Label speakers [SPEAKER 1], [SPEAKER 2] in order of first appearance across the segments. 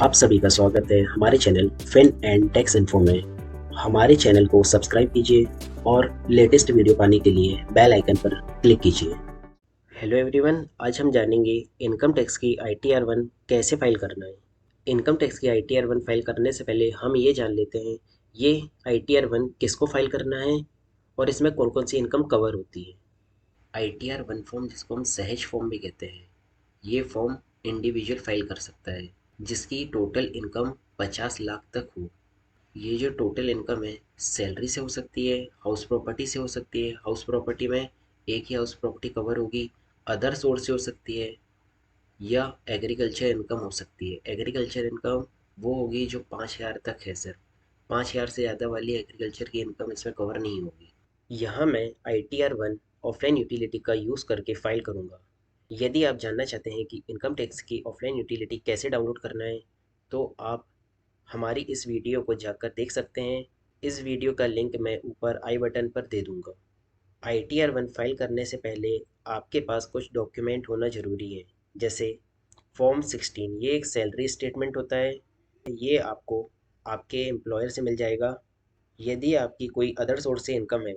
[SPEAKER 1] आप सभी का स्वागत है हमारे channel fin and tax info में। हमारे चैनल को सब्सक्राइब कीजिए और लेटेस्ट वीडियो पाने के लिए बेल आइकन पर क्लिक कीजिए। हेलो एवरीवन, आज हम जानेंगे इनकम टैक्स की ITR-1 कैसे फाइल करना है। इनकम टैक्स की ITR-1 फाइल करने से पहले हम ये जान लेते हैं ये ITR-1 किसको फाइल करना है और इसमें कौन कौन सी इनकम कवर होती है। ITR-1 फॉर्म, जिसको हम सहज फॉर्म भी कहते हैं, ये फॉर्म इंडिविजुअल फाइल कर सकता है जिसकी टोटल इनकम 50 लाख तक हो। ये जो टोटल इनकम है, सैलरी से हो सकती है, हाउस प्रॉपर्टी से हो सकती है, हाउस प्रॉपर्टी में एक ही हाउस प्रॉपर्टी कवर होगी, अदर सोर्स से हो सकती है, या एग्रीकल्चर इनकम हो सकती है। एग्रीकल्चर इनकम वो होगी जो 5,000 तक है। सर, 5,000 से ज़्यादा वाली एग्रीकल्चर की इनकम इसमें कवर नहीं होगी। यहाँ मैं ITR-1 ऑफलाइन यूटिलिटी का यूज़ करके फाइल करूँगा। यदि आप जानना चाहते हैं कि इनकम टैक्स की ऑफलाइन यूटिलिटी कैसे डाउनलोड करना है, तो आप हमारी इस वीडियो को जाकर देख सकते हैं। इस वीडियो का लिंक मैं ऊपर आई बटन पर दे दूँगा। ITR-1 फाइल करने से पहले आपके पास कुछ डॉक्यूमेंट होना ज़रूरी है, जैसे फॉर्म 16। ये एक सैलरी स्टेटमेंट होता है। ये आपको आपके एम्प्लॉयर से मिल जाएगा। यदि आपकी कोई अदर सोर्स से इनकम है,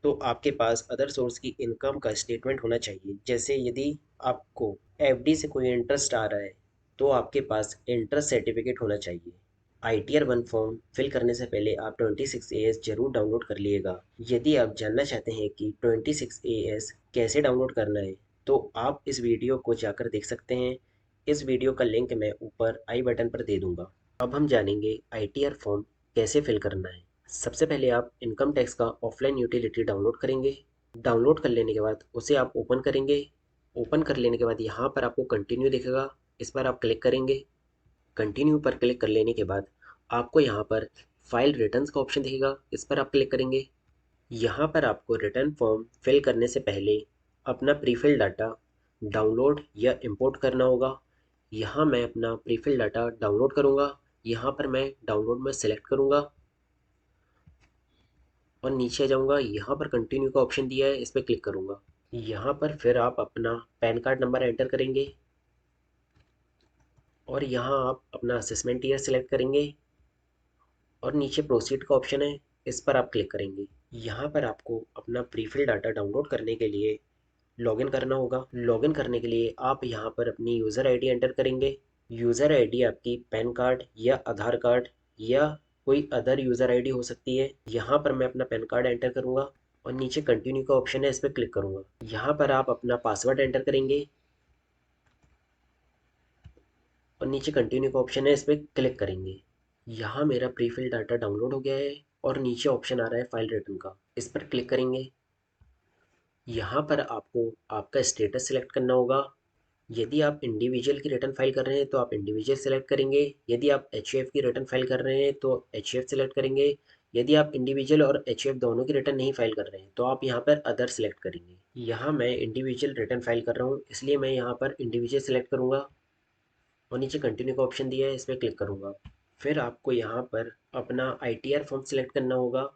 [SPEAKER 1] तो आपके पास अदर सोर्स की इनकम का स्टेटमेंट होना चाहिए। जैसे यदि आपको FD से कोई इंटरेस्ट आ रहा है, तो आपके पास इंटरेस्ट सर्टिफिकेट होना चाहिए। ITR-1 फॉर्म फिल करने से पहले आप 26AS जरूर डाउनलोड कर लीजिएगा। यदि आप जानना चाहते हैं कि 26AS कैसे डाउनलोड करना है, तो आप इस वीडियो को जाकर देख सकते हैं। इस वीडियो का लिंक मैं ऊपर आई बटन पर दे दूंगा। अब हम जानेंगे ITR फॉर्म कैसे फिल करना है। सबसे पहले आप इनकम टैक्स का ऑफलाइन यूटिलिटी डाउनलोड करेंगे। डाउनलोड कर लेने के बाद उसे आप ओपन करेंगे। ओपन कर लेने के बाद यहाँ पर आपको कंटिन्यू दिखेगा, इस पर आप क्लिक करेंगे। कंटिन्यू पर क्लिक कर लेने के बाद आपको यहाँ पर फाइल रिटर्न्स का ऑप्शन दिखेगा, इस पर आप क्लिक करेंगे। यहाँ पर आपको रिटर्न फॉर्म फिल करने से पहले अपना प्रीफिल डाटा डाउनलोड या इंपोर्ट करना होगा। यहाँ मैं अपना प्रीफिल डाटा डाउनलोड करूँगा। यहाँ पर मैं डाउनलोड में सेलेक्ट करूँगा और नीचे जाऊँगा। यहाँ पर कंटिन्यू का ऑप्शन दिया है, इस पर क्लिक करूँगा। यहाँ पर फिर आप अपना पैन कार्ड नंबर एंटर करेंगे और यहाँ आप अपना असेसमेंट ईयर सेलेक्ट करेंगे और नीचे प्रोसीड का ऑप्शन है, इस पर आप क्लिक करेंगे। यहाँ पर आपको अपना प्रीफिल डाटा डाउनलोड करने के लिए लॉगिन करना होगा। लॉगिन करने के लिए आप यहाँ पर अपनी यूज़र आईडी एंटर करेंगे। यूज़र आईडी आपकी पैन कार्ड या आधार कार्ड या कोई अदर यूज़र आईडी हो सकती है। यहाँ पर मैं अपना पैन कार्ड एंटर करूँगा और नीचे कंटिन्यू का ऑप्शन है, इस पर क्लिक करूँगा। यहाँ पर आप अपना पासवर्ड एंटर करेंगे और नीचे कंटिन्यू का ऑप्शन है, इस पर क्लिक करेंगे। यहाँ मेरा प्रीफिल डाटा डाउनलोड हो गया है और नीचे ऑप्शन आ रहा है फाइल रिटर्न का, इस पर क्लिक करेंगे। यहाँ पर आपको आपका स्टेटस सेलेक्ट करना होगा। यदि आप इंडिविजुअल की रिटर्न फाइल कर रहे हैं तो आप इंडिविजुअल सेलेक्ट करेंगे। यदि आप HUF की रिटर्न फाइल कर रहे हैं तो HUF सेलेक्ट करेंगे। यदि आप इंडिविजुअल और HUF दोनों की रिटर्न नहीं फाइल कर रहे हैं तो आप यहाँ पर अदर सेलेक्ट करेंगे। यहाँ मैं इंडिविजुअल रिटर्न फाइल कर रहा हूँ, इसलिए मैं यहाँ पर इंडिविजुअल सेलेक्ट करूँगा और नीचे कंटिन्यू का ऑप्शन दिया है, इस पर क्लिक करूँगा। फिर आपको यहाँ पर अपना ITR फॉर्म सेलेक्ट करना होगा।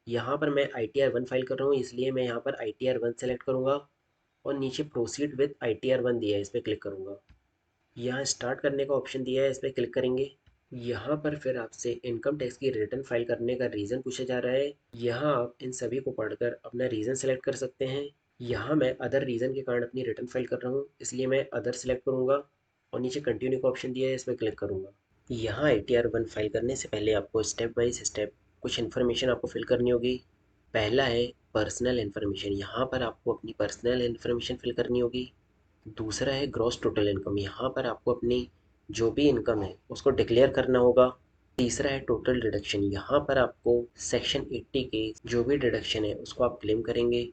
[SPEAKER 1] यहाँ पर मैं ITR-1 फाइल कर रहा हूँ, इसलिए मैं यहाँ पर ITR-1 सेलेक्ट करूँगा और नीचे प्रोसीड विद ITR-1 दिया है, इस पर क्लिक करूँगा। यहाँ स्टार्ट करने का ऑप्शन दिया है, इस पर क्लिक करेंगे। यहाँ पर फिर आपसे इनकम टैक्स की रिटर्न फाइल करने का रीज़न पूछा जा रहा है। यहाँ आप इन सभी को पढ़कर अपना रीज़न सेलेक्ट कर सकते हैं। यहाँ मैं अदर रीज़न के कारण अपनी रिटर्न फाइल कर रहा हूँ, इसलिए मैं अदर सेलेक्ट करूँगा और नीचे कंटिन्यू का ऑप्शन दिया है, इस पर क्लिक करूँगा। यहाँ ITR-1 फाइल करने से पहले आपको स्टेप बाय स्टेप कुछ इन्फॉर्मेशन आपको फिल करनी होगी। पहला है पर्सनल इन्फॉर्मेशन। यहाँ पर आपको अपनी पर्सनल इन्फॉर्मेशन फिल करनी होगी। दूसरा है ग्रॉस टोटल इनकम। यहाँ पर आपको अपनी जो भी इनकम है उसको डिक्लेयर करना होगा। तीसरा है टोटल डिडक्शन। यहाँ पर आपको सेक्शन 80 के जो भी डिडक्शन है उसको आप क्लेम करेंगे।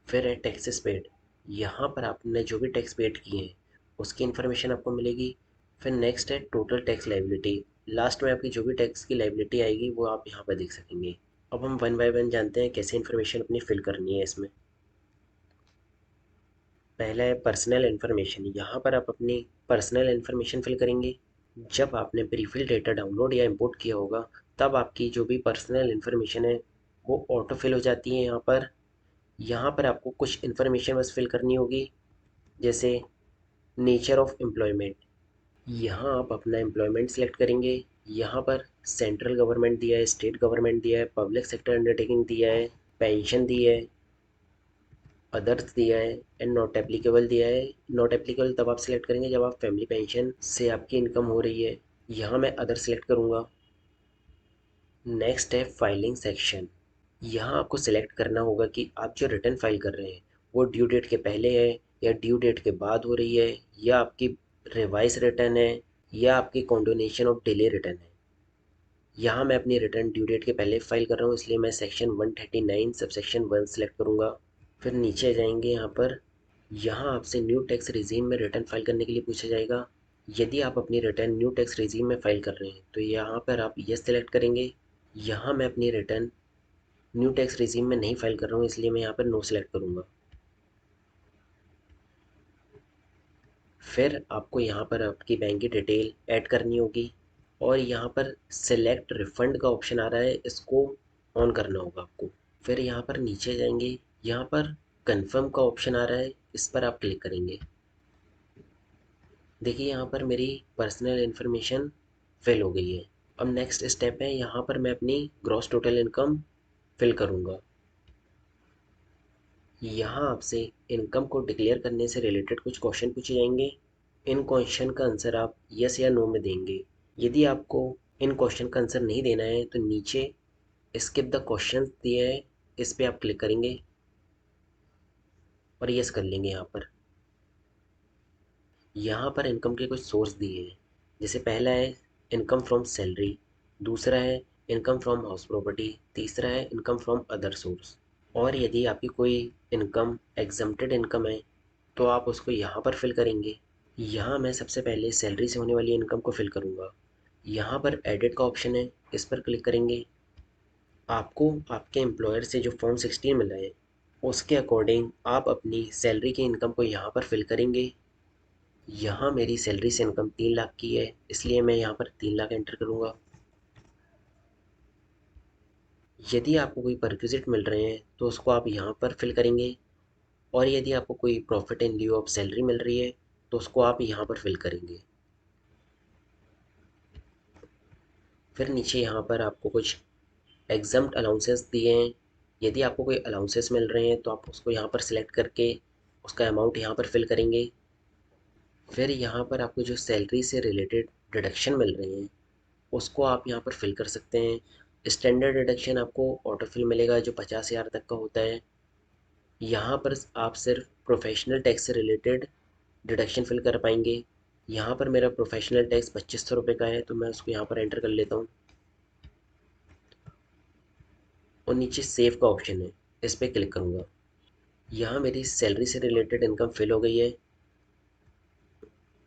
[SPEAKER 1] फिर है टैक्सेस पेड। यहाँ पर आपने जो भी टैक्स पेड किए हैं उसकी इन्फॉर्मेशन आपको मिलेगी। फिर नेक्स्ट है टोटल टैक्स लाइबिलिटी। लास्ट में आपकी जो भी टैक्स की लाइबिलिटी आएगी वो आप यहाँ पर देख सकेंगे। अब हम वन बाय वन जानते हैं कैसे इन्फॉर्मेशन अपनी फिल करनी है इसमें। पहला है पर्सनल इन्फॉर्मेशन। यहाँ पर आप अपनी पर्सनल इन्फॉर्मेशन फिल करेंगे। जब आपने प्रीफिल डेटा डाउनलोड या इंपोर्ट किया होगा तब आपकी जो भी पर्सनल इन्फॉर्मेशन है वो ऑटो फिल हो जाती है। यहाँ पर आपको कुछ इन्फॉर्मेशन बस फिल करनी होगी, जैसे नेचर ऑफ एम्प्लॉयमेंट। यहाँ आप अपना एम्प्लॉयमेंट सेलेक्ट करेंगे। यहाँ पर सेंट्रल गवर्नमेंट दिया है, स्टेट गवर्नमेंट दिया है, पब्लिक सेक्टर अंडरटेकिंग दिया है, पेंशन दी है, अदर्स दिया है एंड नॉट एप्लीकेबल दिया है। नॉट एप्लीकेबल तब आप सेलेक्ट करेंगे जब आप फैमिली पेंशन से आपकी इनकम हो रही है। यहाँ मैं अदर सेलेक्ट करूँगा। नेक्स्ट है फाइलिंग सेक्शन। यहाँ आपको सेलेक्ट करना होगा कि आप जो रिटर्न फाइल कर रहे हैं वो ड्यू डेट के पहले है या ड्यू डेट के बाद हो रही है, या आपकी रिवाइज रिटर्न है, या आपकी कॉन्डोनेशन ऑफ डिले रिटर्न है। यहाँ मैं अपनी रिटर्न ड्यू डेट के पहले फाइल कर रहा हूँ, इसलिए मैं सेक्शन 139 सब सेक्शन 1 सेलेक्ट करूँगा। फिर नीचे जाएंगे। यहाँ आपसे न्यू टैक्स रिजीम में रिटर्न फाइल करने के लिए पूछा जाएगा। यदि आप अपनी रिटर्न न्यू टैक्स रिजीम में फाइल कर रहे हैं तो यहाँ पर आप यस सेलेक्ट करेंगे। यहाँ मैं अपनी रिटर्न न्यू टैक्स रिजीम में नहीं फाइल कर रहा हूँ, इसलिए मैं यहाँ पर नो सेलेक्ट करूँगा। फिर आपको यहाँ पर आपकी बैंक की डिटेल ऐड करनी होगी और यहाँ पर सेलेक्ट रिफंड का ऑप्शन आ रहा है, इसको ऑन करना होगा आपको। फिर यहाँ पर नीचे जाएंगे। यहाँ पर कंफर्म का ऑप्शन आ रहा है, इस पर आप क्लिक करेंगे। देखिए यहाँ पर मेरी पर्सनल इन्फॉर्मेशन फिल हो गई है। अब नेक्स्ट स्टेप है, यहाँ पर मैं अपनी ग्रॉस टोटल इनकम फिल करूँगा। यहाँ आपसे इनकम को डिक्लेयर करने से रिलेटेड कुछ क्वेश्चन पूछे जाएंगे। इन क्वेश्चन का आंसर आप यस या नो में देंगे। यदि आपको इन क्वेश्चन का आंसर नहीं देना है तो नीचे स्किप द क्वेश्चन दिया है, इस पर आप क्लिक करेंगे और यस कर लेंगे। यहाँ पर इनकम के कुछ सोर्स दिए हैं, जैसे पहला है इनकम फ्रॉम सैलरी, दूसरा है इनकम फ्रॉम हाउस प्रॉपर्टी, तीसरा है इनकम फ्रॉम अदर सोर्स। और यदि आपकी कोई इनकम एग्जम्प्टेड इनकम है तो आप उसको यहाँ पर फिल करेंगे। यहाँ मैं सबसे पहले सैलरी से होने वाली इनकम को फिल करूँगा। यहाँ पर एडिट का ऑप्शन है, इस पर क्लिक करेंगे। आपको आपके एम्प्लॉयर से जो फॉर्म 16 मिला है उसके अकॉर्डिंग आप अपनी सैलरी की इनकम को यहाँ पर फिल करेंगे। यहाँ मेरी सैलरी से इनकम 3 लाख की है, इसलिए मैं यहाँ पर 3 लाख एंटर करूँगा। यदि आपको कोई परक्विजिट मिल रहे हैं तो उसको आप यहाँ पर फिल करेंगे, और यदि आपको कोई profit in lieu of salary मिल रही है तो उसको आप यहाँ पर फिल करेंगे। फिर नीचे यहाँ पर आपको कुछ एग्जम्प्ट अलाउंसेस दिए हैं। यदि आपको कोई अलाउंसेस मिल रहे हैं तो आप उसको यहाँ पर सिलेक्ट करके उसका अमाउंट यहाँ पर फिल करेंगे। फिर यहाँ पर आपको जो सैलरी से रिलेटेड डिडक्शन मिल रहे हैं उसको आप यहाँ पर फिल कर सकते हैं। स्टैंडर्ड डिडक्शन आपको ऑटो फिल मिलेगा जो 50,000 तक का होता है। यहाँ पर आप सिर्फ प्रोफेशनल टैक्स से रिलेटेड डिडक्शन फिल कर पाएंगे। यहाँ पर मेरा प्रोफेशनल टैक्स 2500 रुपये का है, तो मैं उसको यहाँ पर एंटर कर लेता हूँ। और नीचे सेव का ऑप्शन है, इस पर क्लिक करूँगा। यहाँ मेरी सैलरी से रिलेटेड इनकम फिल हो गई है।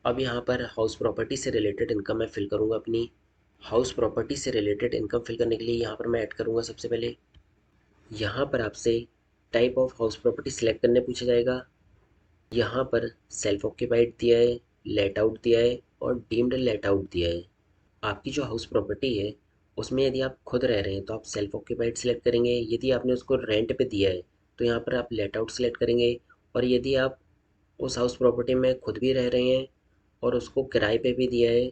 [SPEAKER 1] अब यहाँ पर हाउस प्रॉपर्टी से रिलेटेड इनकम मैं फिल करूँगा अपनी। हाउस प्रॉपर्टी से रिलेटेड इनकम फिल करने के लिए यहाँ पर मैं ऐड करूँगा सबसे पहले। यहाँ पर आपसे type of house property select करने पूछा जाएगा। यहाँ पर सेल्फ ऑक्यूपाइड दिया है, लेट आउट दिया है और डीम्ड लेट आउट दिया है। आपकी जो हाउस प्रॉपर्टी है उसमें यदि आप खुद रह रहे हैं तो आप सेल्फ ऑक्यूपाइड सेलेक्ट करेंगे। यदि आपने उसको रेंट पे दिया है तो यहाँ पर आप लेट आउट सेलेक्ट करेंगे। और यदि आप उस हाउस प्रॉपर्टी में खुद भी रह रहे हैं और उसको किराए पे भी दिया है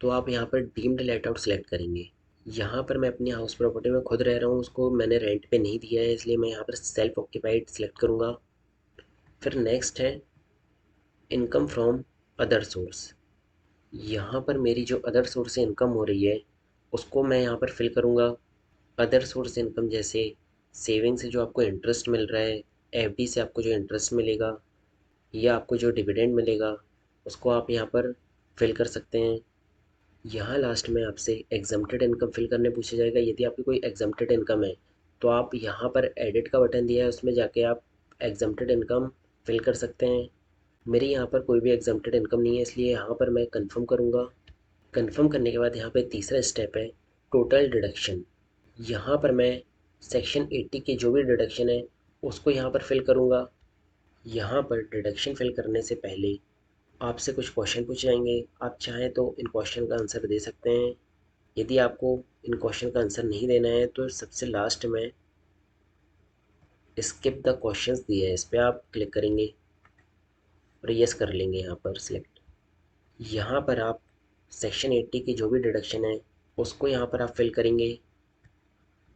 [SPEAKER 1] तो आप यहाँ पर डीम्ड लेट आउट सेलेक्ट करेंगे। यहाँ पर मैं अपनी हाउस प्रॉपर्टी में खुद रह रहा हूँ, उसको मैंने रेंट पे नहीं दिया है, इसलिए मैं यहाँ पर सेल्फ ऑक्यूपाइड सेलेक्ट करूँगा। फिर नेक्स्ट है इनकम फ्रॉम अदर सोर्स। यहाँ पर मेरी जो अदर सोर्स से इनकम हो रही है उसको मैं यहाँ पर फिल करूँगा। अदर सोर्स इनकम जैसे सेविंग से जो आपको इंटरेस्ट मिल रहा है, एफडी से आपको जो इंटरेस्ट मिलेगा, या आपको जो डिविडेंड मिलेगा, उसको आप यहाँ पर फिल कर सकते हैं। यहाँ लास्ट में आपसे एग्जम्प्टेड इनकम फिल करने पूछा जाएगा। यदि आपकी कोई एग्जम्प्टेड इनकम है तो आप यहाँ पर एडिट का बटन दिया है, उसमें जाके आप एग्जम्प्टेड इनकम फिल कर सकते हैं। मेरी यहाँ पर कोई भी एग्जम्प्टेड इनकम नहीं है, इसलिए यहाँ पर मैं कंफर्म करूँगा। कंफर्म करने के बाद यहाँ पे तीसरा स्टेप है टोटल डिडक्शन। यहाँ पर मैं सेक्शन 80 के जो भी डिडक्शन है उसको यहाँ पर फिल करूँगा। यहाँ पर डिडक्शन फिल करने से पहले आपसे कुछ क्वेश्चन पूछे जाएंगे। आप चाहें तो इन क्वेश्चन का आंसर दे सकते हैं। यदि आपको इन क्वेश्चन का आंसर नहीं देना है तो सबसे लास्ट में स्किप द क्वेश्चंस दिए है, इस पर आप क्लिक करेंगे और यस कर लेंगे यहाँ पर सिलेक्ट। यहाँ पर आप सेक्शन 80 की जो भी डिडक्शन है उसको यहाँ पर आप फिल करेंगे।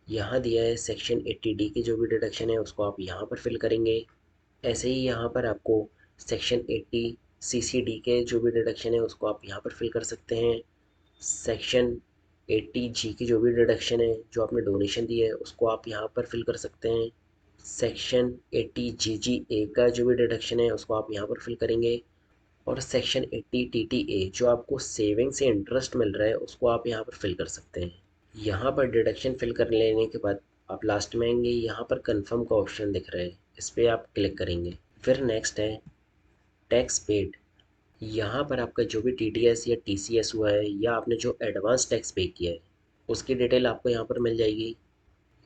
[SPEAKER 1] यहाँ दिया है सेक्शन 80D की जो भी डिडक्शन है उसको आप यहाँ पर फिल करेंगे। ऐसे ही यहाँ पर आपको सेक्शन 80 CCD के जो भी डिडक्शन है उसको आप यहाँ पर फिल कर सकते हैं। सेक्शन 80G की जो भी डिडक्शन है जो आपने डोनेशन दी है उसको आप यहाँ पर फिल कर सकते हैं। सेक्शन 80GGA का जो भी डिडक्शन है उसको आप यहाँ पर फिल करेंगे। और सेक्शन 80TTA जो आपको सेविंग से इंटरेस्ट मिल रहा है उसको आप यहाँ पर फिल कर सकते हैं। यहाँ पर डिडक्शन फिल कर लेने के बाद आप लास्ट में आएंगे, यहाँ पर कंफर्म का ऑप्शन दिख रहा है, इस पर आप क्लिक करेंगे। फिर नेक्स्ट है टैक्स पेड। यहाँ पर आपका जो भी TDS या TCS हुआ है या आपने जो एडवांस टैक्स पे किया है उसकी डिटेल आपको यहाँ पर मिल जाएगी।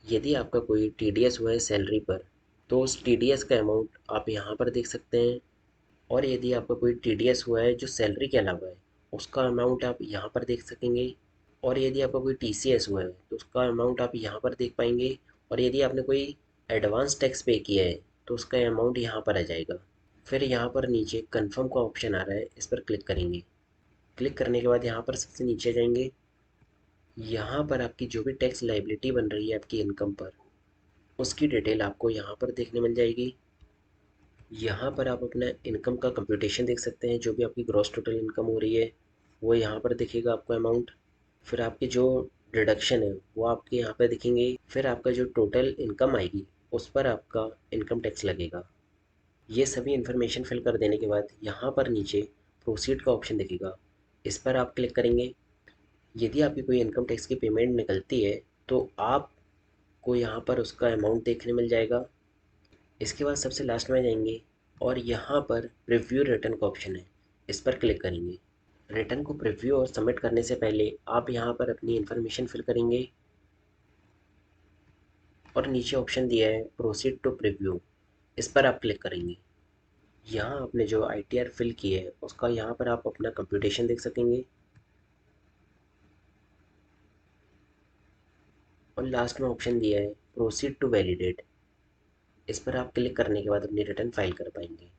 [SPEAKER 1] यदि आपका कोई TDS हुआ है सैलरी पर तो उस TDS का अमाउंट आप यहाँ पर देख सकते हैं। और यदि आपका कोई TDS हुआ है जो सैलरी के अलावा है उसका अमाउंट आप यहाँ पर देख सकेंगे। और यदि आपका कोई TCS हुआ है तो उसका अमाउंट आप यहाँ पर देख पाएंगे। और यदि आपने कोई एडवांस टैक्स पे किया है तो उसका अमाउंट यहाँ पर आ जाएगा। फिर यहाँ पर नीचे कन्फर्म का ऑप्शन आ रहा है, इस पर क्लिक करेंगे। क्लिक करने के बाद यहाँ पर सबसे नीचे जाएंगे। यहाँ पर आपकी जो भी टैक्स लाइबिलिटी बन रही है आपकी इनकम पर उसकी डिटेल आपको यहाँ पर देखने मिल जाएगी। यहाँ पर आप अपना इनकम का कंप्यूटेशन देख सकते हैं, जो भी आपकी ग्रॉस टोटल इनकम हो रही है वो यहाँ पर दिखेगा आपको अमाउंट। फिर आपकी जो डिडक्शन है वो आपके यहाँ पर दिखेंगे। फिर आपका जो टोटल इनकम आएगी उस पर आपका इनकम टैक्स लगेगा। ये सभी इन्फॉर्मेशन फिल कर देने के बाद यहाँ पर नीचे प्रोसीड का ऑप्शन दिखेगा, इस पर आप क्लिक करेंगे। यदि आपकी कोई इनकम टैक्स की पेमेंट निकलती है तो आपको यहाँ पर उसका अमाउंट देखने मिल जाएगा। इसके बाद सबसे लास्ट में जाएंगे और यहाँ पर प्रीव्यू रिटर्न का ऑप्शन है, इस पर क्लिक करेंगे। रिटर्न को प्रीव्यू और सबमिट करने से पहले आप यहाँ पर अपनी इन्फॉर्मेशन फिल करेंगे और नीचे ऑप्शन दिया है प्रोसीड टू प्रीव्यू, इस पर आप क्लिक करेंगे। यहाँ आपने जो ITR फिल की है उसका यहाँ पर आप अपना कंप्यूटेशन देख सकेंगे। और लास्ट में ऑप्शन दिया है प्रोसीड टू वैलिडेट, इस पर आप क्लिक करने के बाद अपनी रिटर्न फाइल कर पाएंगे।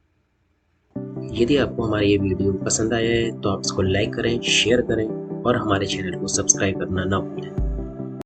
[SPEAKER 1] यदि आपको हमारा ये वीडियो पसंद आया है तो आप इसको लाइक करें, शेयर करें और हमारे चैनल को सब्सक्राइब करना ना भूलें।